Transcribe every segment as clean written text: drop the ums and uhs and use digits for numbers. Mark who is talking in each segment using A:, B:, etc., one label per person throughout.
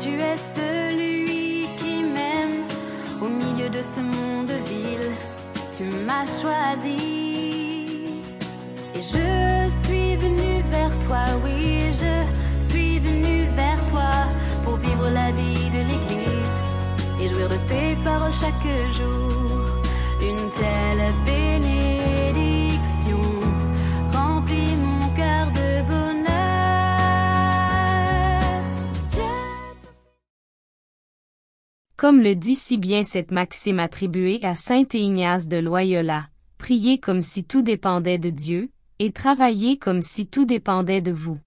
A: tu es celui qui m'aime. Au milieu de ce monde vil, tu m'as choisi. Et je suis venue vers toi, oui, je suis venue vers toi pour vivre la vie de l'Église et jouir de tes paroles chaque jour. Une telle bénédiction remplit mon cœur de bonheur.
B: Comme le dit si bien cette maxime attribuée à saint Ignace de Loyola, priez comme si tout dépendait de Dieu, et travaillez comme si tout dépendait de vous.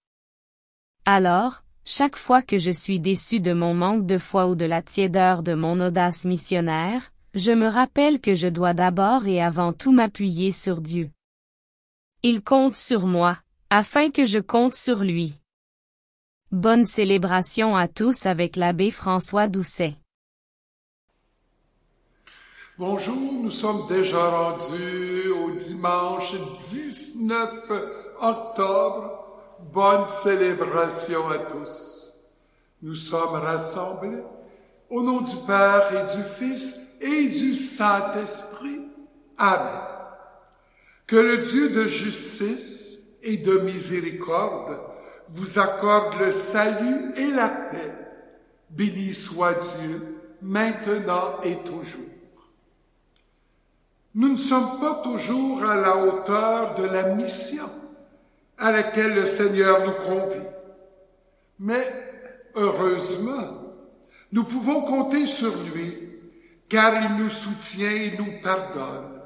B: Alors, chaque fois que je suis déçu de mon manque de foi ou de la tiédeur de mon audace missionnaire, je me rappelle que je dois d'abord et avant tout m'appuyer sur Dieu. Il compte sur moi, afin que je compte sur lui. Bonne célébration à tous avec l'abbé François Doucet.
C: Bonjour, nous sommes déjà rendus au dimanche 19 octobre. Bonne célébration à tous. Nous sommes rassemblés au nom du Père et du Fils et du Saint-Esprit. Amen. Que le Dieu de justice et de miséricorde vous accorde le salut et la paix. Béni soit Dieu, maintenant et toujours. Nous ne sommes pas toujours à la hauteur de la mission à laquelle le Seigneur nous convie. Mais, heureusement, nous pouvons compter sur lui, car il nous soutient et nous pardonne.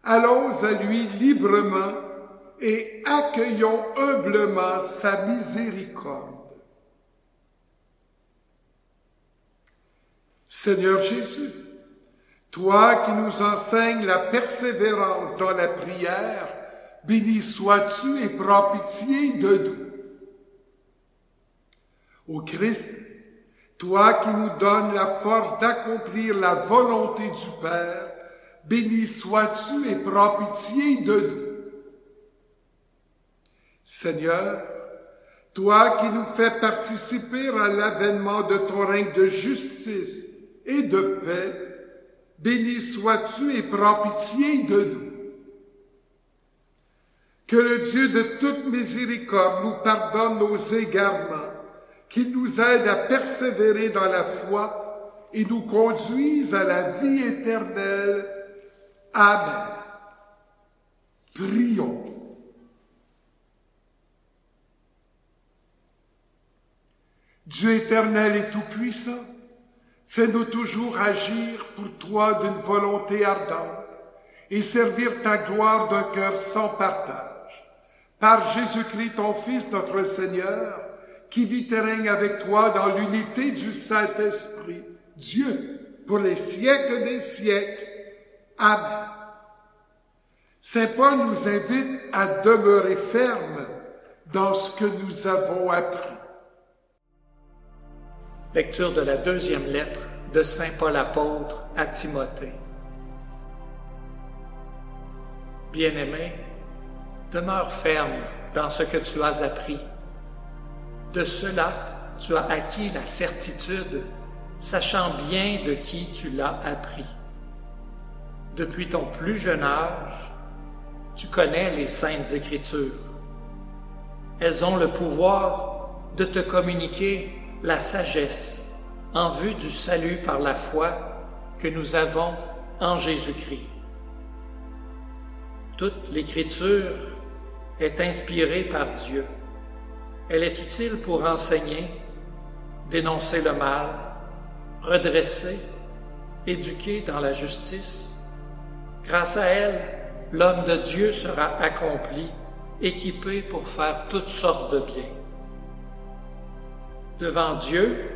C: Allons à lui librement et accueillons humblement sa miséricorde. Seigneur Jésus, toi qui nous enseignes la persévérance dans la prière, béni sois-tu et prends pitié de nous. Ô Christ, toi qui nous donnes la force d'accomplir la volonté du Père, béni sois-tu et prends pitié de nous. Seigneur, toi qui nous fais participer à l'avènement de ton règne de justice et de paix, béni sois-tu et prends pitié de nous. Que le Dieu de toute miséricorde nous pardonne nos égarements, qu'il nous aide à persévérer dans la foi et nous conduise à la vie éternelle. Amen. Prions. Dieu éternel et tout-puissant, fais-nous toujours agir pour toi d'une volonté ardente et servir ta gloire d'un cœur sans partage. Par Jésus-Christ, ton Fils, notre Seigneur, qui vit et règne avec toi dans l'unité du Saint-Esprit, Dieu, pour les siècles des siècles. Amen. Saint Paul nous invite à demeurer fermes dans ce que nous avons appris.
D: Lecture de la deuxième lettre de Saint Paul apôtre à Timothée. Bien-aimé, demeure ferme dans ce que tu as appris. De cela, tu as acquis la certitude, sachant bien de qui tu l'as appris. Depuis ton plus jeune âge, tu connais les Saintes Écritures. Elles ont le pouvoir de te communiquer la sagesse en vue du salut par la foi que nous avons en Jésus-Christ. Toute l'Écriture est inspirée par Dieu. Elle est utile pour enseigner, dénoncer le mal, redresser, éduquer dans la justice. Grâce à elle, l'homme de Dieu sera accompli, équipé pour faire toutes sortes de bien. Devant Dieu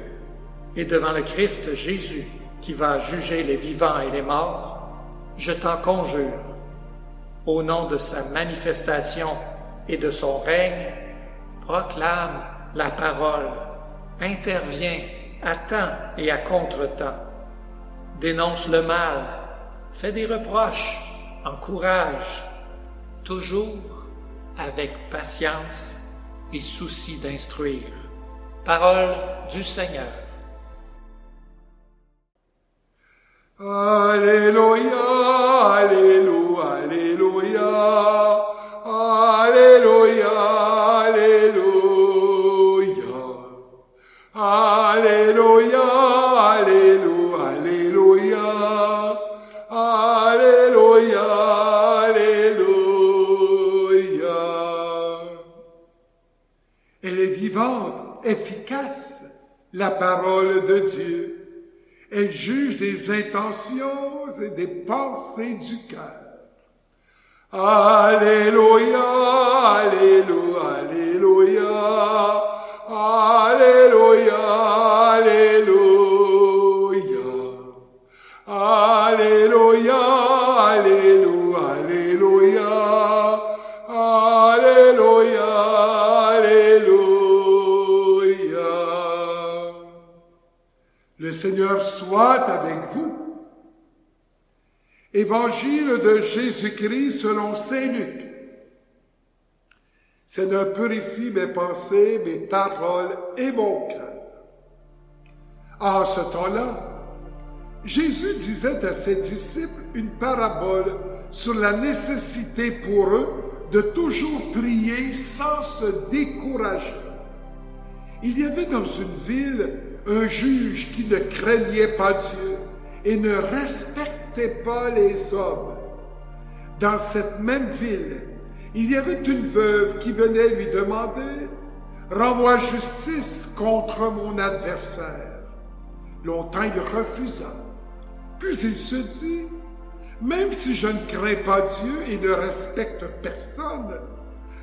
D: et devant le Christ Jésus, qui va juger les vivants et les morts, je t'en conjure, au nom de sa manifestation et de son règne, proclame la parole, interviens à temps et à contre-temps, dénonce le mal, fais des reproches, encourage, toujours avec patience et souci d'instruire. Parole du Seigneur.
C: Alléluia, Alléluia, Alléluia, Alléluia, Alléluia, Alléluia, Alléluia, Alléluia, Alléluia. Elle est vivante, efficace, la parole de Dieu. Elle juge des intentions et des pensées du cœur. Alléluia, Alléluia, Alléluia, Alléluia, Alléluia, Alléluia, Alléluia, Alléluia, Alléluia. Le Seigneur soit avec vous. Évangile de Jésus-Christ selon saint Luc. Seigneur, purifie mes pensées, mes paroles et mon cœur. En ce temps-là, Jésus disait à ses disciples une parabole sur la nécessité pour eux de toujours prier sans se décourager. Il y avait dans une ville un juge qui ne craignait pas Dieu et ne respectait pas les hommes. Dans cette même ville, il y avait une veuve qui venait lui demander « Rends-moi justice contre mon adversaire ». Longtemps il refusa. Puis il se dit « Même si je ne crains pas Dieu et ne respecte personne,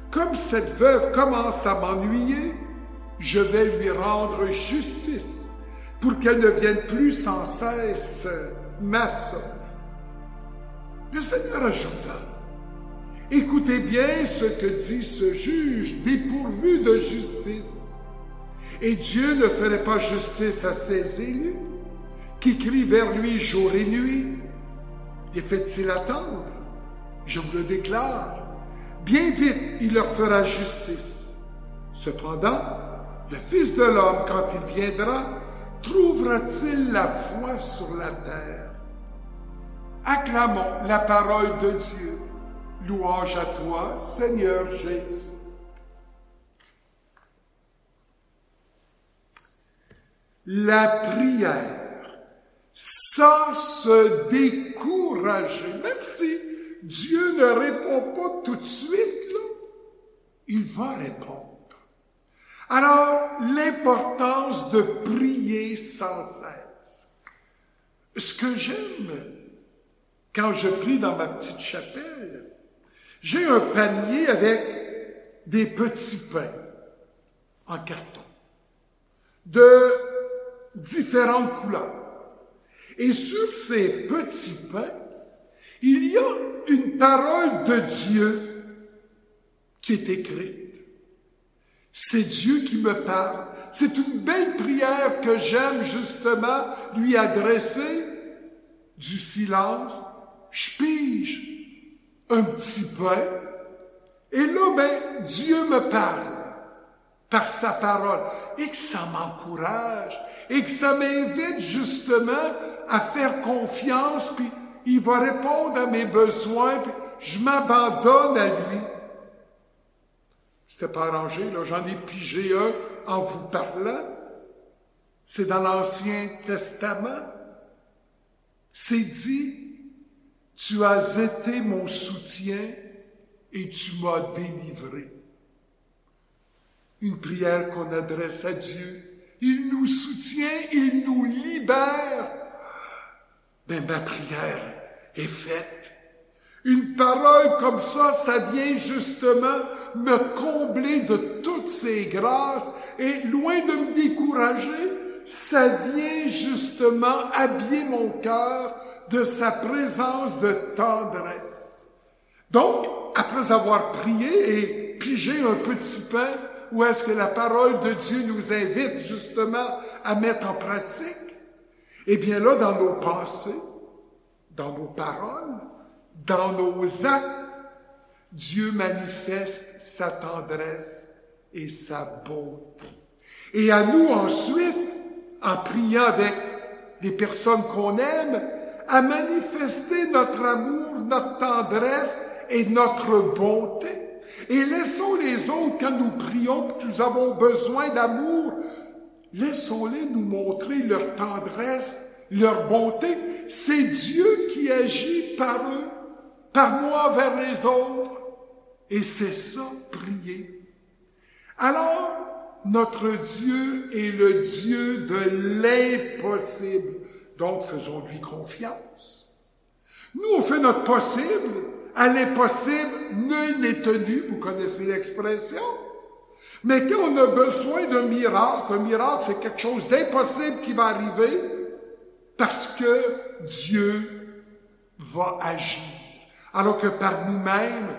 C: comme cette veuve commence à m'ennuyer, je vais lui rendre justice pour qu'elle ne vienne plus sans cesse m'assommer. » Le Seigneur ajouta, « Écoutez bien ce que dit ce juge dépourvu de justice. Et Dieu ne ferait pas justice à ses élus, qui crient vers lui jour et nuit. Les fait-il attendre? Je vous le déclare, bien vite il leur fera justice. Cependant, le Fils de l'homme, quand il viendra, trouvera-t-il la foi sur la terre? » Acclamons la parole de Dieu. Louange à toi, Seigneur Jésus. La prière, sans se décourager, même si Dieu ne répond pas tout de suite, là, il va répondre. Alors, l'importance de prier sans cesse. Ce que j'aime, quand je prie dans ma petite chapelle, j'ai un panier avec des petits pains en carton de différentes couleurs. Et sur ces petits pains, il y a une parole de Dieu qui est écrite. C'est Dieu qui me parle. C'est une belle prière que j'aime justement lui adresser. Du silence, je pige un petit pain. Et là, Dieu me parle par sa parole. Et que ça m'encourage. Et que ça m'invite justement à faire confiance. Puis il va répondre à mes besoins. Puis je m'abandonne à lui. C'était pas arrangé, là, j'en ai pigé un en vous parlant. C'est dans l'Ancien Testament. C'est dit, « Tu as été mon soutien et tu m'as délivré. » Une prière qu'on adresse à Dieu. Il nous soutient, il nous libère. Ma prière est faite. Une parole comme ça vient justement me combler de toutes ces grâces et loin de me décourager, ça vient justement habiller mon cœur de sa présence de tendresse. Donc, après avoir prié et pigé un petit pain, où est-ce que la parole de Dieu nous invite justement à mettre en pratique? Eh bien là, dans nos pensées, dans nos paroles, dans nos actes, Dieu manifeste sa tendresse et sa bonté. Et à nous ensuite, en priant avec les personnes qu'on aime, à manifester notre amour, notre tendresse et notre bonté. Et laissons les autres, quand nous prions, que nous avons besoin d'amour, laissons-les nous montrer leur tendresse, leur bonté. C'est Dieu qui agit par eux, par moi vers les autres. Et c'est ça, prier. Alors, notre Dieu est le Dieu de l'impossible. Donc, faisons-lui confiance. Nous, on fait notre possible. À l'impossible, nul n'est tenu. Vous connaissez l'expression. Mais quand on a besoin d'un miracle, un miracle, c'est quelque chose d'impossible qui va arriver parce que Dieu va agir. Alors que par nous-mêmes,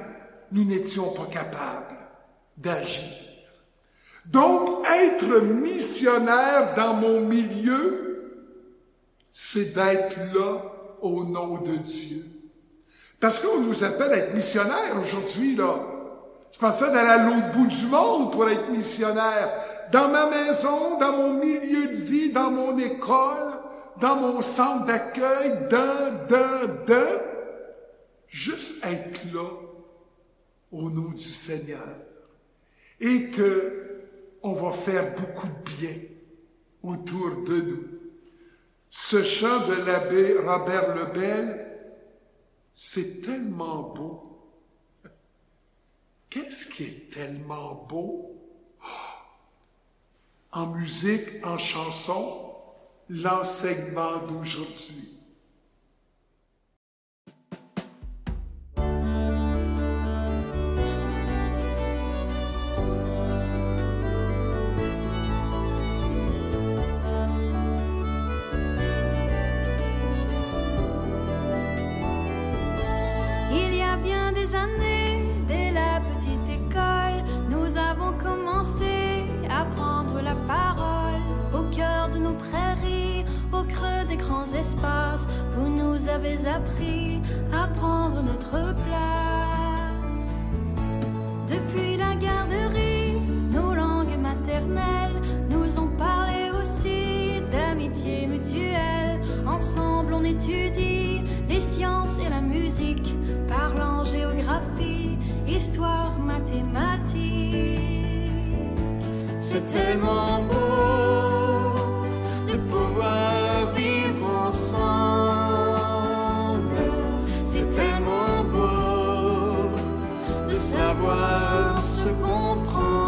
C: nous n'étions pas capables d'agir. Donc, être missionnaire dans mon milieu, c'est d'être là au nom de Dieu. Parce qu'on nous appelle à être missionnaire aujourd'hui, là. Je pensais d'aller à l'autre bout du monde pour être missionnaire. Dans ma maison, dans mon milieu de vie, dans mon école, dans mon centre d'accueil, juste être là au nom du Seigneur. Et que on va faire beaucoup de bien autour de nous. Ce chant de l'abbé Robert Lebel, c'est tellement beau. Qu'est-ce qui est tellement beau? En musique, en chanson, l'enseignement d'aujourd'hui.
A: Il y a bien des années, dès la petite école, nous avons commencé à prendre la parole. Au cœur de nos prairies, au creux des grands espaces, vous nous avez appris à prendre notre place. Depuis la garderie, nos langues maternelles nous ont parlé aussi d'amitié mutuelle. Ensemble on étudie les sciences et la musique, parlant géographie, histoire, mathématiques. C'est tellement beau de pouvoir vivre ensemble. C'est tellement beau de savoir se comprendre.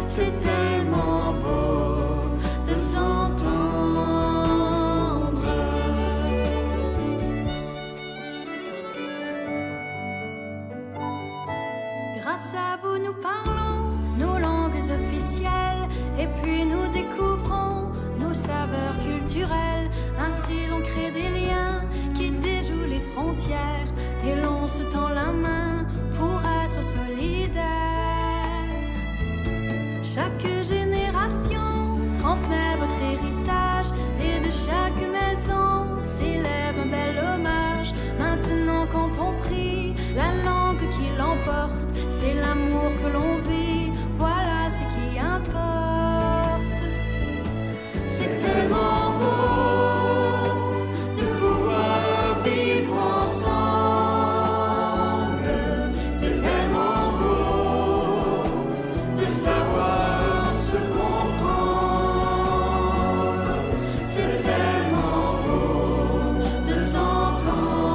A: C'est tellement beau de s'entendre. Grâce à vous, nous parlons nos langues officielles et puis nous découvrons nos saveurs culturelles. Ainsi l'on crée des liens qui déjouent les frontières et l'on se tend la main pour être solidaire. Chaque génération transmet votre héritage et de chaque maison s'élève un bel hommage. Maintenant quand on prie, la langue qui l'emporte, c'est l'amour que l'on vit, voilà ce qui importe. C'est tellement beau de pouvoir vivre ensemble. C'est tellement beau de savoir se comprendre. C'est tellement beau de s'entendre.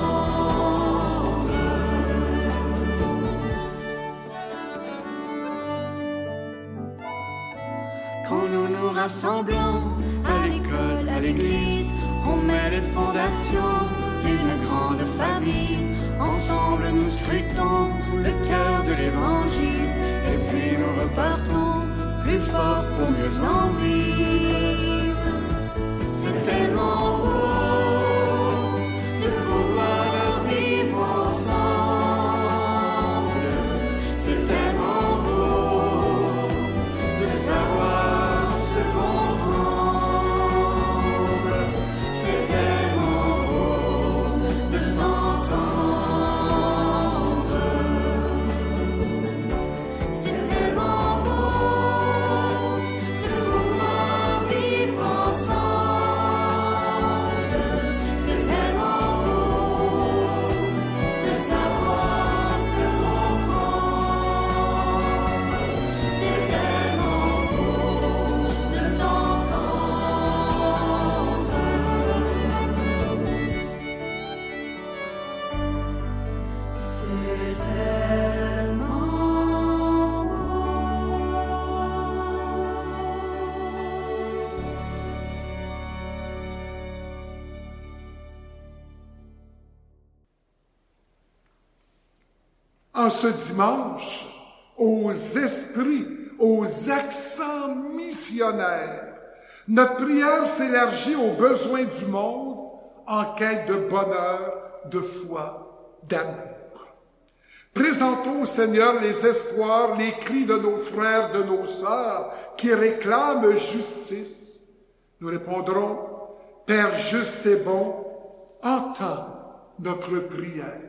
A: Quand nous nous rassemblons à l'école, à l'église, on met les fondations d'une grande famille. Ensemble nous scrutons le cœur de l'évangile et puis nous repartons plus fort pour mieux en vivre. C'est tellement beau de pouvoir vivre ensemble. C'est tellement beau de savoir se comprendre. C'est tellement beau de s'entendre. C'est tellement beau
C: En ce dimanche, aux esprits, aux accents missionnaires, notre prière s'élargit aux besoins du monde en quête de bonheur, de foi, d'amour. Présentons au Seigneur les espoirs, les cris de nos frères, de nos sœurs qui réclament justice. Nous répondrons, Père juste et bon, entends notre prière.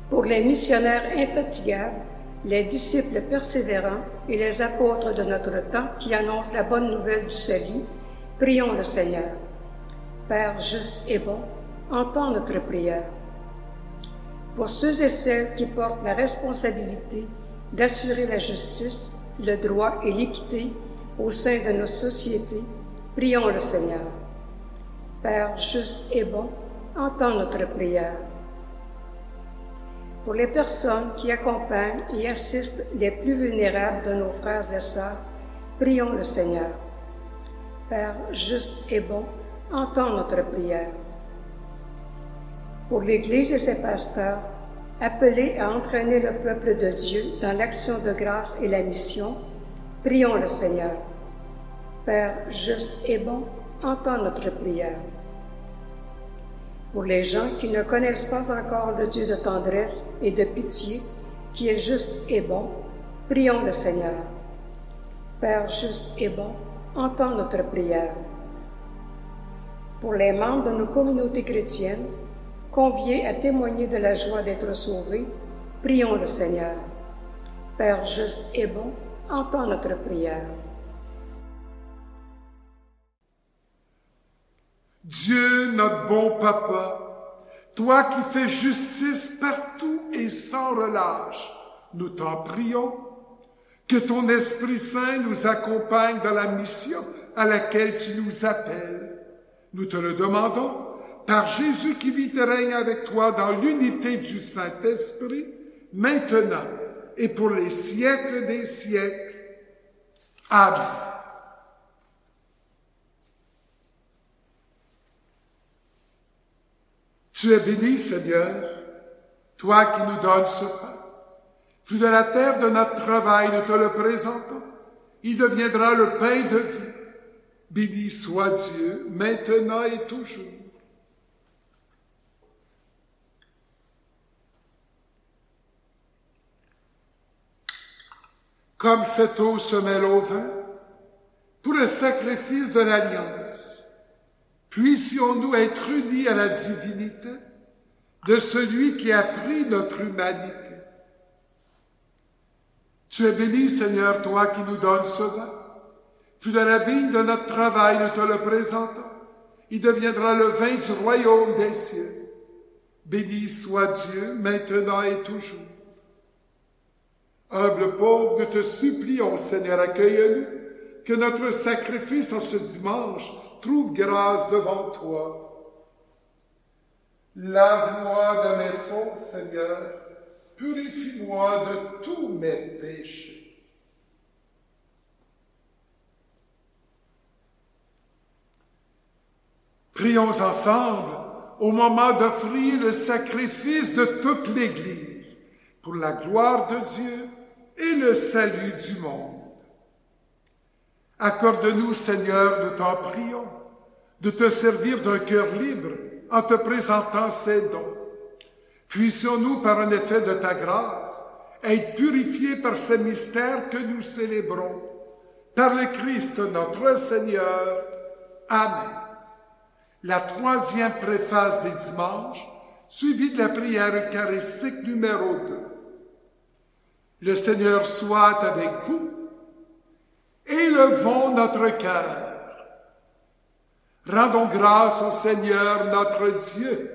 E: Pour les missionnaires infatigables, les disciples persévérants et les apôtres de notre temps qui annoncent la bonne nouvelle du salut, prions le Seigneur. Père juste et bon, entends notre prière. Pour ceux et celles qui portent la responsabilité d'assurer la justice, le droit et l'équité au sein de nos sociétés, prions le Seigneur. Père juste et bon, entends notre prière. Pour les personnes qui accompagnent et assistent les plus vulnérables de nos frères et sœurs, prions le Seigneur. Père juste et bon, entends notre prière. Pour l'Église et ses pasteurs, appelés à entraîner le peuple de Dieu dans l'action de grâce et la mission, prions le Seigneur. Père juste et bon, entends notre prière. Pour les gens qui ne connaissent pas encore le Dieu de tendresse et de pitié, qui est juste et bon, prions le Seigneur. Père juste et bon, entends notre prière. Pour les membres de nos communautés chrétiennes, conviés à témoigner de la joie d'être sauvés, prions le Seigneur. Père juste et bon, entends notre prière.
C: Dieu, notre bon Papa, toi qui fais justice partout et sans relâche, nous t'en prions. Que ton Esprit Saint nous accompagne dans la mission à laquelle tu nous appelles. Nous te le demandons par Jésus qui vit et règne avec toi dans l'unité du Saint-Esprit, maintenant et pour les siècles des siècles. Amen. Tu es béni, Seigneur, toi qui nous donnes ce pain. Fruit de la terre de notre travail, nous te le présentons. Il deviendra le pain de vie. Béni soit Dieu, maintenant et toujours. Comme cette eau se mêle au vin, pour le sacrifice de l'alliance, puissions-nous être unis à la divinité de celui qui a pris notre humanité. Tu es béni, Seigneur, toi qui nous donnes ce vin. Fruit de la vigne de notre travail, nous te le présentons. Il deviendra le vin du royaume des cieux. Béni soit Dieu, maintenant et toujours. Humble pauvre, nous te supplions, Seigneur, accueille-nous, que notre sacrifice en ce dimanche trouve grâce devant toi. Lave-moi de mes fautes, Seigneur, purifie-moi de tous mes péchés. Prions ensemble au moment d'offrir le sacrifice de toute l'Église pour la gloire de Dieu et le salut du monde. Accorde-nous, Seigneur, nous t'en prions, de te servir d'un cœur libre en te présentant ces dons. Puissions-nous, par un effet de ta grâce, être purifiés par ces mystères que nous célébrons. Par le Christ notre Seigneur. Amen. La troisième préface des dimanches, suivie de la prière eucharistique numéro 2. Le Seigneur soit avec vous. Élevons notre cœur. Rendons grâce au Seigneur notre Dieu.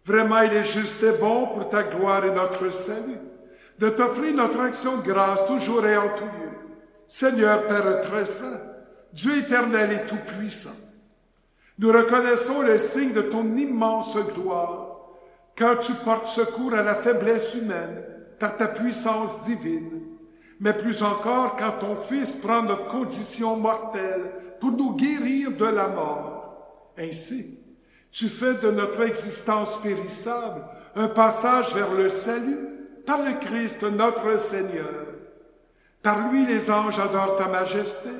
C: Vraiment, il est juste et bon pour ta gloire et notre salut, de t'offrir notre action de grâce toujours et en tout lieu. Seigneur Père très saint, Dieu éternel et tout-puissant, nous reconnaissons le signe de ton immense gloire, quand tu portes secours à la faiblesse humaine par ta puissance divine, mais plus encore quand ton Fils prend notre condition mortelle pour nous guérir de la mort. Ainsi, Tu fais de notre existence périssable un passage vers le salut par le Christ notre Seigneur. Par lui, les anges adorent ta majesté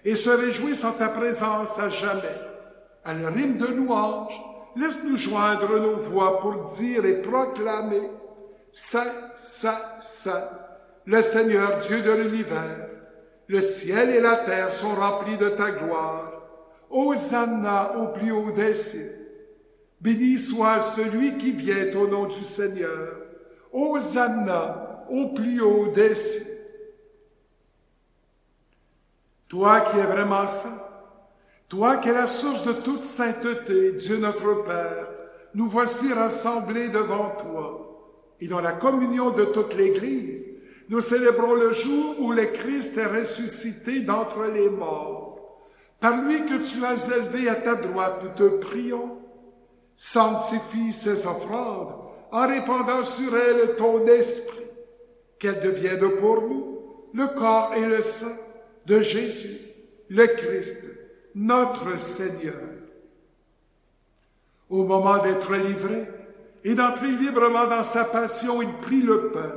C: et se réjouissent en ta présence à jamais. À leur hymne de louange, laisse-nous joindre nos voix pour dire et proclamer « Saint, Saint, Saint, le Seigneur Dieu de l'univers. Le ciel et la terre sont remplis de ta gloire. Hosanna au plus haut des cieux. Béni soit celui qui vient au nom du Seigneur. Hosanna au plus haut des cieux. » Toi qui es vraiment saint, toi qui es la source de toute sainteté, Dieu notre Père, nous voici rassemblés devant toi. Et dans la communion de toute l'Église, nous célébrons le jour où le Christ est ressuscité d'entre les morts. Par lui que tu as élevé à ta droite, nous te prions. Sanctifie ces offrandes en répandant sur elles ton esprit, qu'elles deviennent pour nous le corps et le sang de Jésus, le Christ, notre Seigneur. Au moment d'être livré et d'entrer librement dans sa passion, il prit le pain,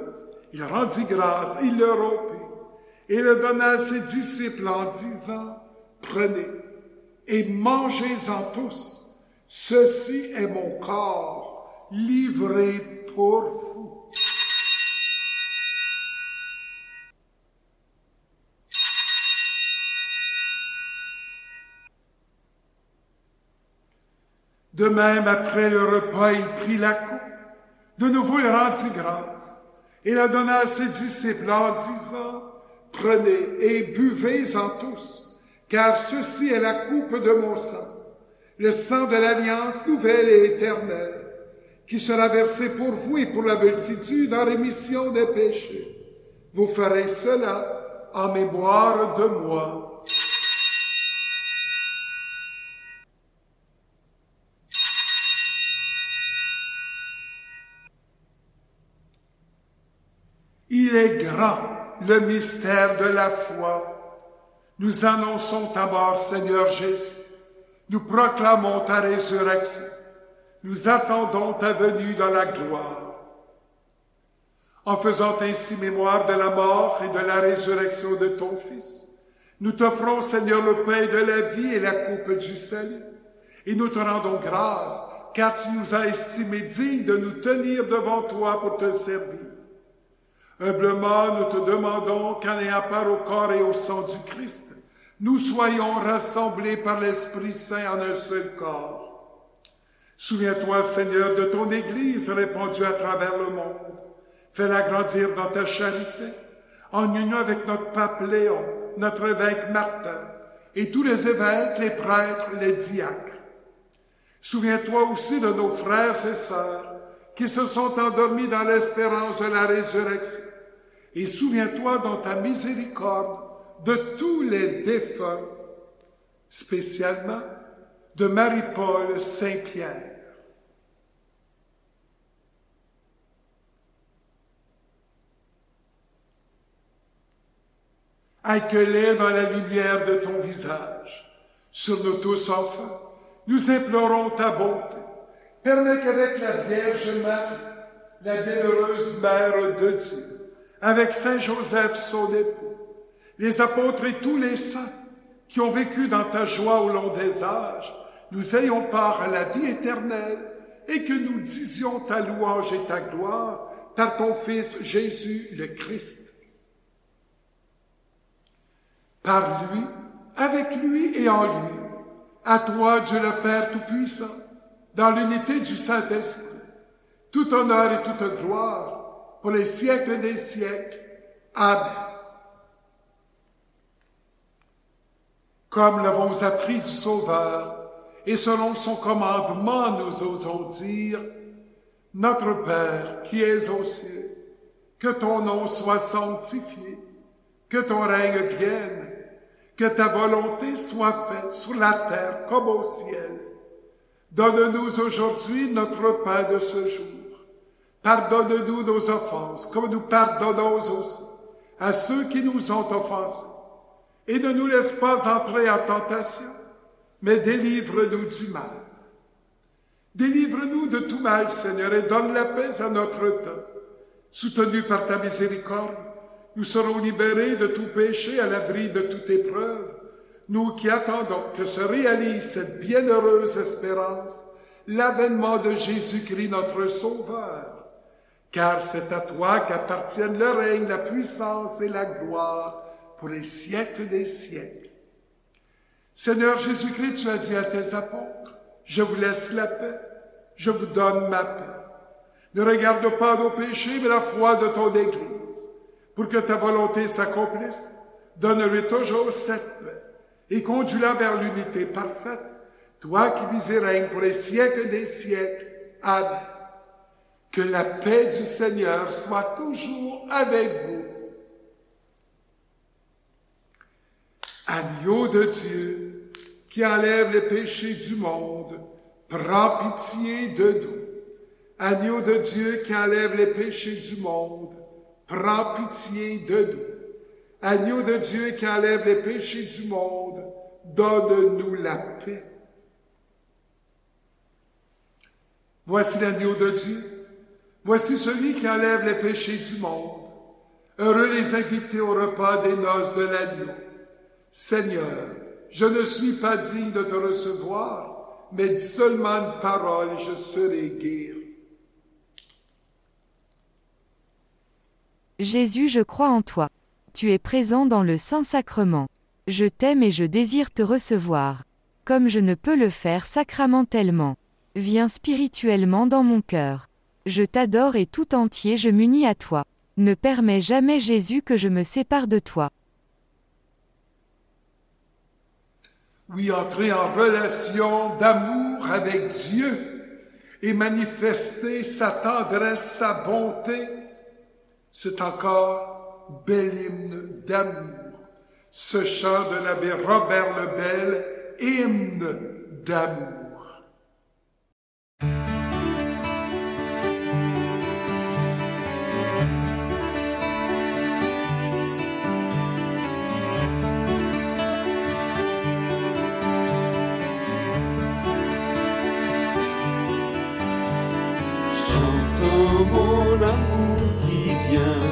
C: il rendit grâce, il le rompit et le donna à ses disciples en disant, « Prenez et mangez-en tous, ceci est mon corps livré pour vous. » De même, après le repas, il prit la coupe. De nouveau, il rendit grâce et la donna à ses disciples en disant, « Prenez et buvez-en tous, car ceci est la coupe de mon sang, le sang de l'alliance nouvelle et éternelle, qui sera versé pour vous et pour la multitude en rémission des péchés. Vous ferez cela en mémoire de moi. » Il est grand, le mystère de la foi. Nous annonçons ta mort, Seigneur Jésus. Nous proclamons ta résurrection. Nous attendons ta venue dans la gloire. En faisant ainsi mémoire de la mort et de la résurrection de ton Fils, nous t'offrons, Seigneur, le pain de la vie et la coupe du salut. Et nous te rendons grâce, car tu nous as estimés dignes de nous tenir devant toi pour te servir. Humblement, nous te demandons qu'en ayant part au corps et au sang du Christ, nous soyons rassemblés par l'Esprit Saint en un seul corps. Souviens-toi, Seigneur, de ton Église répandue à travers le monde. Fais-la grandir dans ta charité, en union avec notre pape Léon, notre évêque Martin, et tous les évêques, les prêtres, les diacres. Souviens-toi aussi de nos frères et sœurs qui se sont endormis dans l'espérance de la résurrection. Et souviens-toi dans ta miséricorde de tous les défunts, spécialement de Marie-Paul Saint-Pierre. Accueille-les dans la lumière de ton visage. Sur nous tous, enfants, nous implorons ta bonté. Permets qu'avec la Vierge Marie, la bienheureuse Mère de Dieu, avec Saint Joseph, son époux, les apôtres et tous les saints qui ont vécu dans ta joie au long des âges, nous ayons part à la vie éternelle et que nous disions ta louange et ta gloire par ton Fils Jésus le Christ. Par lui, avec lui et en lui, à toi, Dieu le Père Tout-Puissant, dans l'unité du Saint-Esprit, tout honneur et toute gloire pour les siècles des siècles. Amen. Comme l'avons appris du Sauveur, et selon son commandement, nous osons dire, « Notre Père qui es aux cieux, que ton nom soit sanctifié, que ton règne vienne, que ta volonté soit faite sur la terre comme au ciel. Donne-nous aujourd'hui notre pain de ce jour. Pardonne-nous nos offenses, comme nous pardonnons aussi à ceux qui nous ont offensés. Et ne nous laisse pas entrer en tentation, mais délivre-nous du mal. Délivre-nous de tout mal, Seigneur, et donne la paix à notre temps. Soutenus par ta miséricorde, nous serons libérés de tout péché à l'abri de toute épreuve, nous qui attendons que se réalise cette bienheureuse espérance, l'avènement de Jésus-Christ notre Sauveur. Car c'est à toi qu'appartiennent le règne, la puissance et la gloire pour les siècles des siècles. Seigneur Jésus-Christ, tu as dit à tes apôtres, « Je vous laisse la paix, je vous donne ma paix. Ne regarde pas nos péchés, mais la foi de ton Église. Pour que ta volonté s'accomplisse, donne-lui toujours cette paix et conduis-la vers l'unité parfaite, toi qui vis et règnes pour les siècles des siècles. Amen. Que la paix du Seigneur soit toujours avec vous. Agneau de Dieu, qui enlève les péchés du monde, prends pitié de nous. Agneau de Dieu qui enlève les péchés du monde, prends pitié de nous. Agneau de Dieu qui enlève les péchés du monde, donne-nous la paix. Voici l'agneau de Dieu. Voici celui qui enlève les péchés du monde. Heureux les invités au repas des noces de l'agneau. Seigneur, je ne suis pas digne de te recevoir, mais dis seulement une parole et je serai guéri.
F: Jésus, je crois en toi. Tu es présent dans le Saint-Sacrement. Je t'aime et je désire te recevoir. Comme je ne peux le faire sacramentellement. Viens spirituellement dans mon cœur. Je t'adore et tout entier je m'unis à toi. Ne permets jamais, Jésus, que je me sépare de toi.
C: Oui, entrer en relation d'amour avec Dieu et manifester sa tendresse, sa bonté, c'est encore bel hymne d'amour. Ce chant de l'abbé Robert Lebel, hymne d'amour.
G: Mon amour qui vient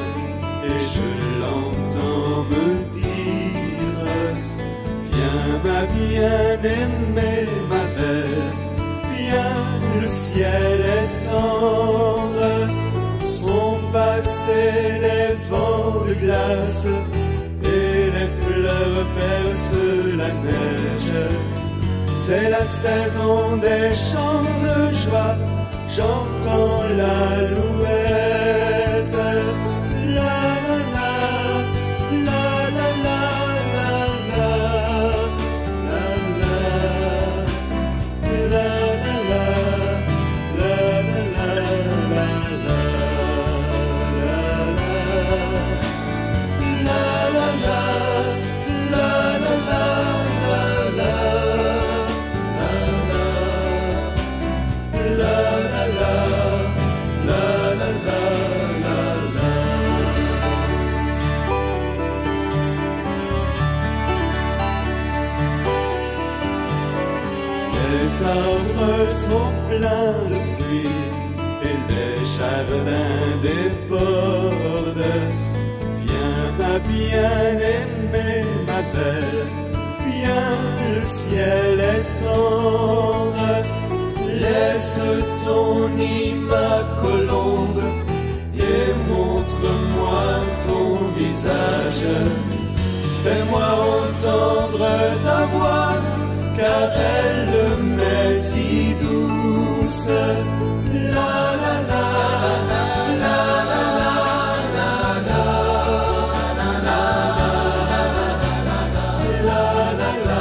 G: et je l'entends me dire: viens ma bien-aimée, ma belle, viens, le ciel est tendre, sont passés les vents de glace et les fleurs percent la neige. C'est la saison des chants de joie. J'entends l'alouette, la la la, la la la la la la la la la Les arbres sont pleins de fruits et les jardins débordent. Viens ma bien-aimée, ma belle, viens, le ciel est tendre. Laisse ton nid, ma colombe, et montre-moi ton visage. Fais-moi entendre ta voix, car elle m'est si douce. La la la, la la la, la la la, la la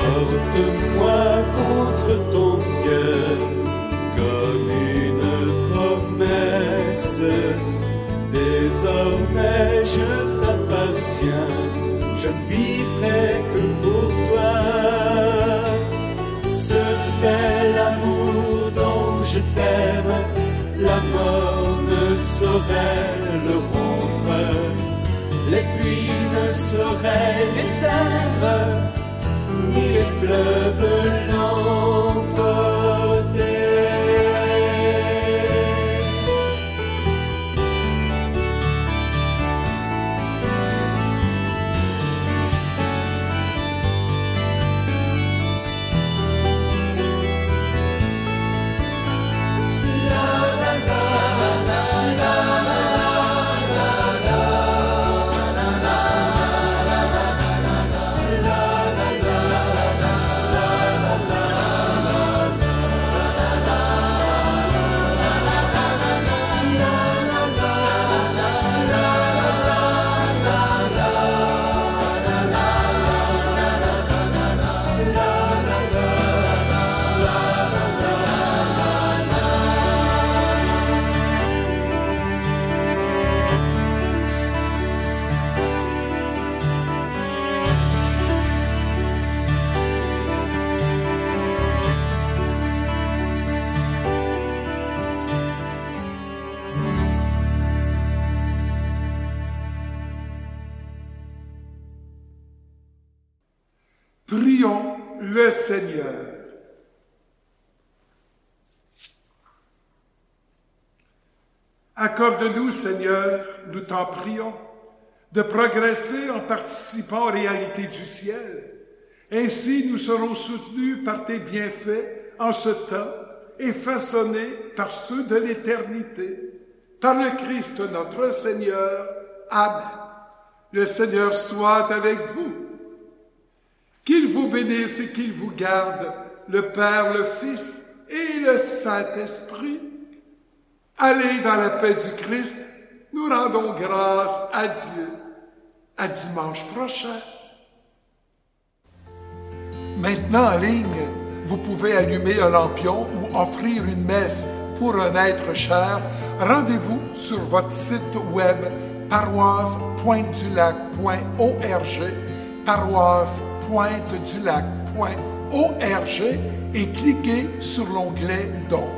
G: porte-moi contre ton cœur comme une promesse. désormais je t'appartiens, je ne vivrai que pour toi. Ce bel amour dont je t'aime, la mort ne saurait le rompre, les pluies ne sauraient l'éteindre, ni les fleuves l'emporter.
C: Prions le Seigneur. Accorde-nous, Seigneur, nous t'en prions, de progresser en participant aux réalités du ciel. Ainsi, nous serons soutenus par tes bienfaits en ce temps et façonnés par ceux de l'éternité. Par le Christ notre Seigneur. Amen. Le Seigneur soit avec vous. Qu'il vous bénisse et qu'il vous garde, le Père, le Fils et le Saint-Esprit. Allez dans la paix du Christ, nous rendons grâce à Dieu. À dimanche prochain. Maintenant en ligne, vous pouvez allumer un lampion ou offrir une messe pour un être cher. Rendez-vous sur votre site web paroisse-pointe-du-lac.org, paroisse-pointe-du-lac.org et cliquez sur l'onglet Dons.